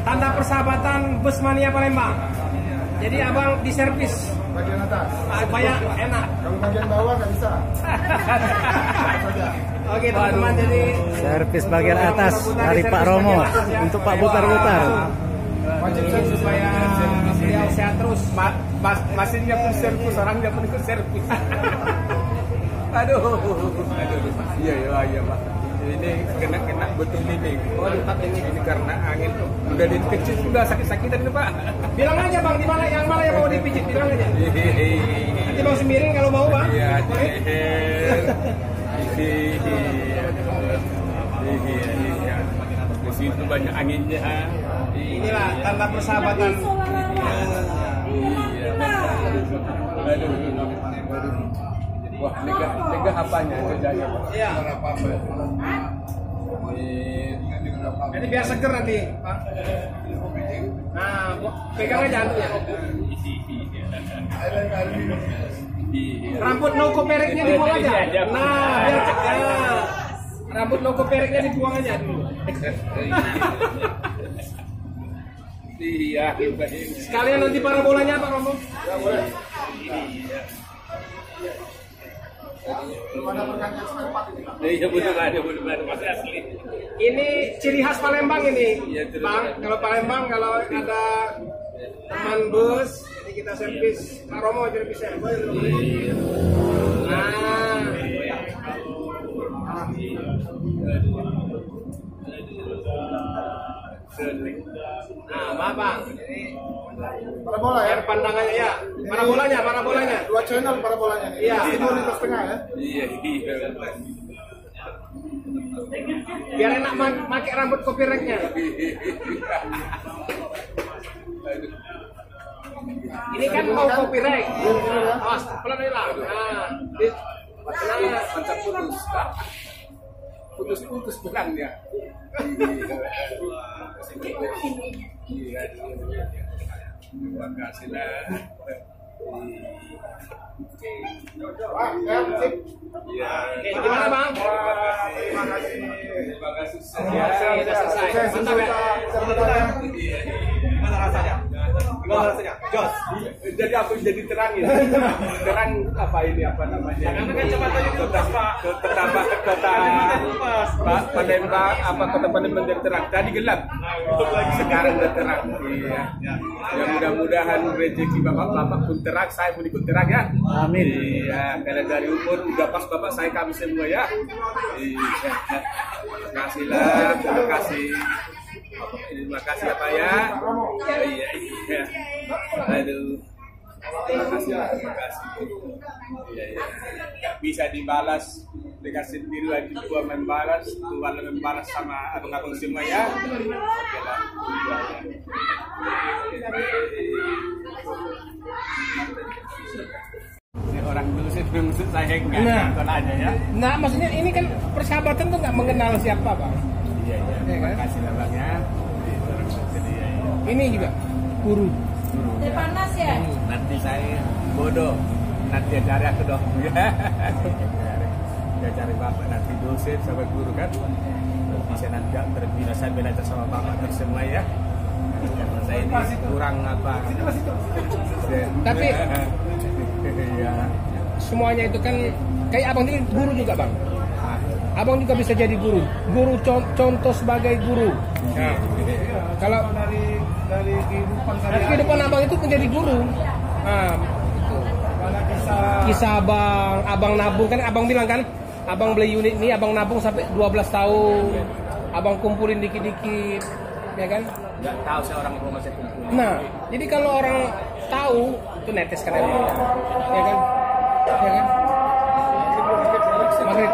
tanda persahabatan bus mania Palembang. Jadi abang di servis bagian atas. banyak enak. Kalau bagian bawah nggak bisa. Oke teman-teman, jadi servis bagian atas dari Pak Romo untuk Pak Butar-Butar. Wajib servis supaya beliau sehat terus. Mesinnya pun servis, orangnya pun ikut servis. Aduh, iya Pak. Ini kena betul ini. Oh, ini karena angin. Udah di kecil sudah sakit-sakitan ini Pak. Bilang aja bang, di mana yang mau dipijit, bilang aja. Nanti bang semiring kalau mau bang. Iya. Di situ banyak anginnya. Inilah tanda persahabatan. Wah, lega apanya kerjanya Pak? Iya. Jadi biar seger nanti, Pak. Nah, pegang aja antunya. Rambut no pereknya dibuang aja. Nah, biar ceknya. Rambut no pereknya dibuang aja dulu. Iya, Sekalian nanti parabolanya Pak Romo. Ya boleh. Iya belum ada masih asli. Ini ciri khas Palembang ini, Iya, Bang. Kalau Palembang kalau ada teman bus, jadi kita servis Pak Romo servisnya. Nah, Bapak. Parabola ya. Biar pandangannya ya. Parabolanya. Dua channel parabolanya. Iya. Timur lintas tengah ya. Iya. Biar enak pakai rambut copyright-nya. Ini kan mau copyright. Awas, pelan lah. Nah, Macam putus bilangnya. Iya. Terima kasih lah. Iya. Oke, gimana Bang? Terima kasih. Sudah selesai. Mantap ya. Gimana rasanya? Jos. Jadi aku jadi terang ini. Terang apa ini apa namanya? Karena kan jembatannya Kota Palembang apa kota Palembang jadi terang. Tadi gelap. Sekarang udah terang. Iya. Ya mudah-mudahan rezeki bapak-bapak pun terang, saya pun ikut terang ya. Amin. Iya, karena dari umur udah pas bapak saya kami semua ya. Iya. Terima kasih lah, terima kasih. Terima kasih ya Pak ya. Iya. Aduh. Terima kasih lah, terima kasih. Iya. Gak bisa dibalas dengan sendiri lagi gua membalas, Tuhan membalas sama abang-abang semua ya. Oke lah. Ini orang dulu sih maksud saya enggak nonton aja ya. Nah, maksudnya ini kan persahabatan tuh nggak mengenal siapa Bang. Iya. Terima kasih lah Bang ya. Ini juga guru. Panas ya? Nanti saya bodoh. Nanti cari aku dong. Dia cari bapak nanti dosen sampai guru kan. Bisa nanti terbina saya belajar sama bapak semua ya. Karena saya ini kurang apa. Tapi Iya. semuanya itu kan kayak abang ini guru juga Bang. Abang juga bisa jadi guru. Guru contoh sebagai guru. Nah, kalau Dari kehidupan abang itu menjadi guru. Nah, itu. Kisah abang nabung kan abang bilang kan, abang beli unit ini, abang nabung sampai 12 tahun. Abang kumpulin dikit-dikit, ya kan? Nggak tahu saya orang rumah saya kumpul. Nah, jadi kalau orang tahu itu netes kan ya kan? Ya kan? Maghrib.